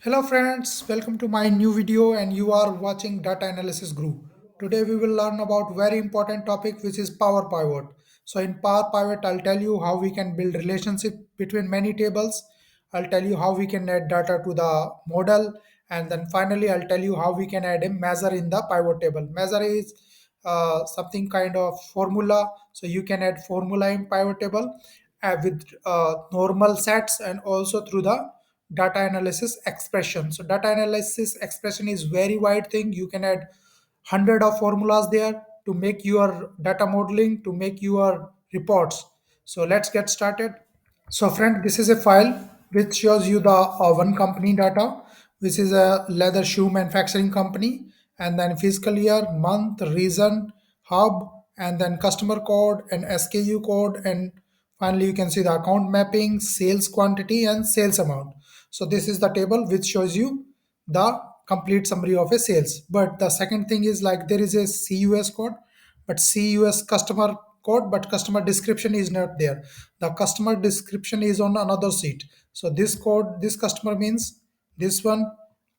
Hello friends, welcome to my new video and you are watching Data Analysis Group. Today we will learn about very important topic which is Power Pivot. So in Power Pivot I'll tell you how we can build relationship between many tables. I'll tell you how we can add data to the model, and then finally I'll tell you how we can add a measure in the pivot table. Measure is something kind of formula, so you can add formula in pivot table with normal sets and also through the data analysis expression. So data analysis expression is very wide thing. You can add hundred of formulas there to make your data modeling, to make your reports. So let's get started. So friend, this is a file which shows you the one company data, which is a leather shoe manufacturing company, and then fiscal year, month, region, hub, and then customer code and SKU code, and finally you can see the account mapping, sales quantity, and sales amount. So this is the table which shows you the complete summary of a sales. But the second thing is like there is a CUS code, but CUS customer code, but customer description is not there. The customer description is on another sheet. So this code, this customer means this one,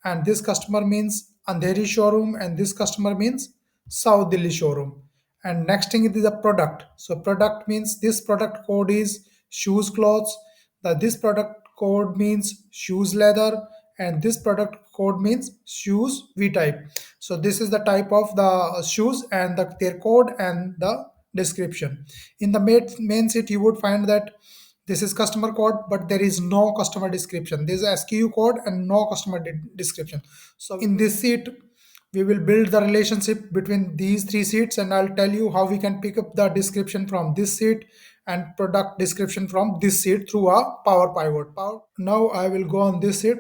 and this customer means Andheri showroom, and this customer means South Delhi showroom. And next thing is the product. So product means this product code is shoes clothes. This product code means shoes leather, and this product code means shoes V type. So this is the type of the shoes and their code and the description. In the main sheet, you would find that this is customer code, but there is no customer description. This is SKU code and no customer description. So in this sheet, we will build the relationship between these three sheets, and I'll tell you how we can pick up the description from this sheet and product description from this sheet through a Power Pivot. Now I will go on this sheet.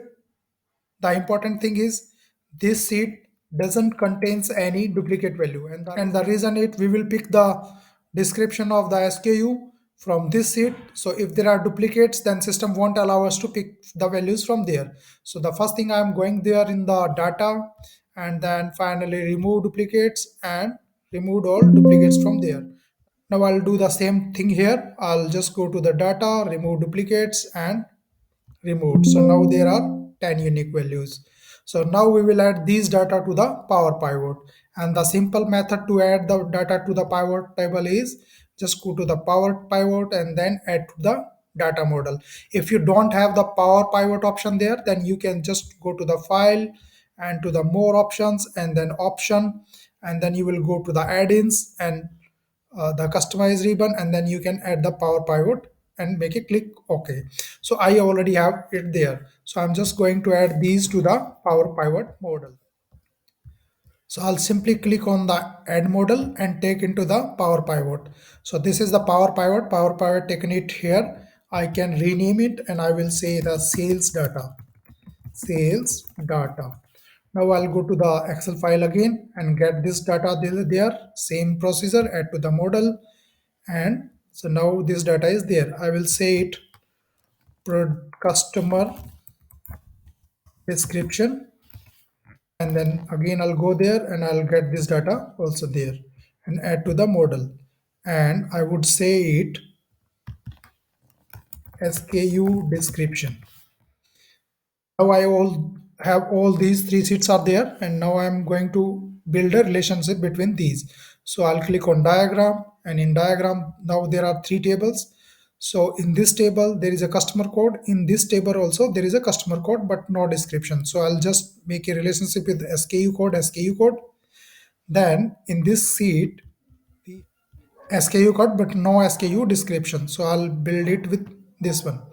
The important thing is this sheet doesn't contains any duplicate value, and the reason it we will pick the description of the SKU from this sheet. So if there are duplicates, then system won't allow us to pick the values from there. So the first thing I'm going there in the data, and then finally remove duplicates and remove all duplicates from there. Now I'll do the same thing here. I'll just go to the data, remove duplicates and removed. So now there are 10 unique values. So now we will add these data to the Power Pivot. And the simple method to add the data to the pivot table is just go to the Power Pivot and then add to the data model. If you don't have the Power Pivot option there, then you can just go to the file and to the more options and then option, and then you will go to the add-ins and the customize ribbon, and then you can add the Power Pivot and make it click OK. So I already have it there. So I'm just going to add these to the Power Pivot model. So I'll simply click on the add model and take into the Power Pivot. So this is the Power Pivot. Power Pivot taken it here. I can rename it and I will say the sales data. Sales data. Now I'll go to the Excel file again and get this data there. Same procedure, add to the model, and so now this data is there. I will say it customer description, and then again I'll go there and I'll get this data also there and add to the model, and I would say it SKU description. Now I all have all these three sheets are there, and now I'm going to build a relationship between these. So I'll click on diagram, and in diagram now there are three tables. So in this table there is a customer code, in this table also there is a customer code but no description. So I'll just make a relationship with SKU code. Then in this sheet SKU code but no SKU description. So I'll build it with this one.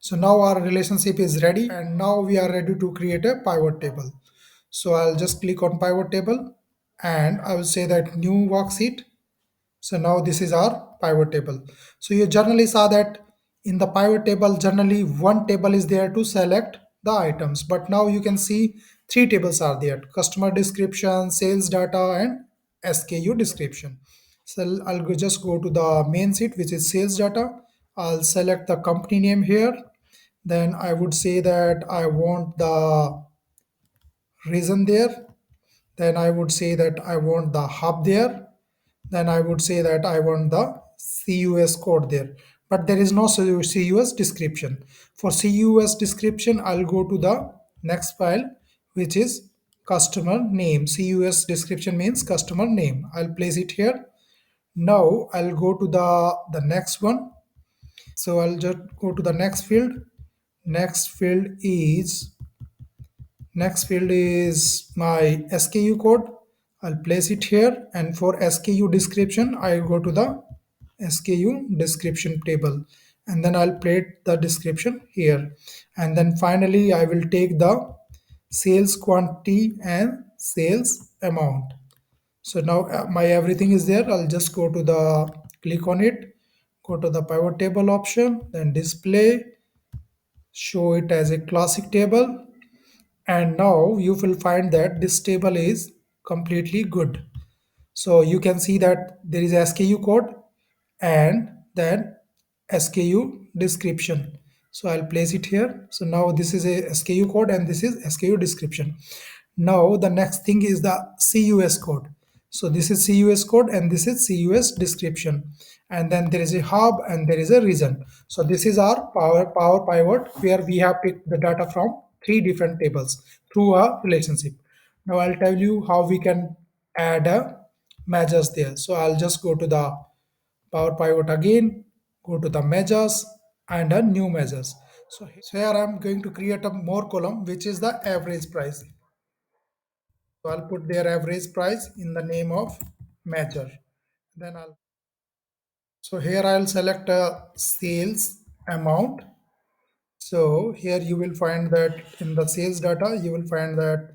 So now our relationship is ready, and now we are ready to create a pivot table. So I'll just click on pivot table and I will say that new worksheet. So now this is our pivot table. So you generally saw that in the pivot table, generally one table is there to select the items, but now you can see three tables are there: customer description, sales data, and SKU description. So just go to the main sheet, which is sales data. I'll select the company name here. Then I would say that I want the reason there. Then I would say that I want the hub there. Then I would say that I want the CUS code there. But there is no CUS description. For CUS description, I'll go to the next file, which is customer name. CUS description means customer name. I'll place it here. Now I'll go to the next one. So I'll just go to the next field. Next field is Next field is my SKU code. I'll place it here, and for SKU description, I go to the SKU description table, and then I'll place the description here. And then finally, I will take the sales quantity and sales amount. So now my everything is there. I'll just go to the click on it, go to the pivot table option, then display, show it as a classic table, and now you will find that this table is completely good. So you can see that there is SKU code and then SKU description. So I'll place it here. So now this is a SKU code and this is SKU description. Now the next thing is the CUS code. So this is CUS code and this is CUS description. And then there is a hub and there is a reason. So this is our power pivot where we have picked the data from three different tables through a relationship. Now I'll tell you how we can add a measures there. So I'll just go to the power pivot again, go to the measures and a new measures. So here I'm going to create a more column which is the average price. So I'll put their average price in the name of measure. Then I'll so here I'll select a sales amount. So here you will find that in the sales data you will find that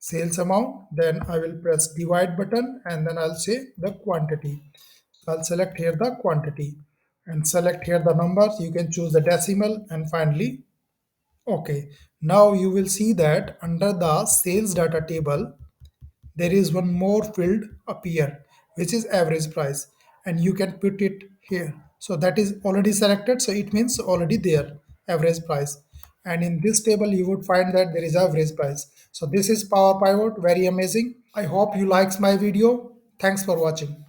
sales amount. Then I will press divide button and then I'll say the quantity. So I'll select here the quantity and select here the numbers. You can choose the decimal and finally okay. Now you will see that under the sales data table there is one more field appear which is average price, and you can put it here. So that is already selected, so it means already there average price, and in this table you would find that there is average price. So this is power pivot, very amazing. I hope you likes my video. Thanks for watching.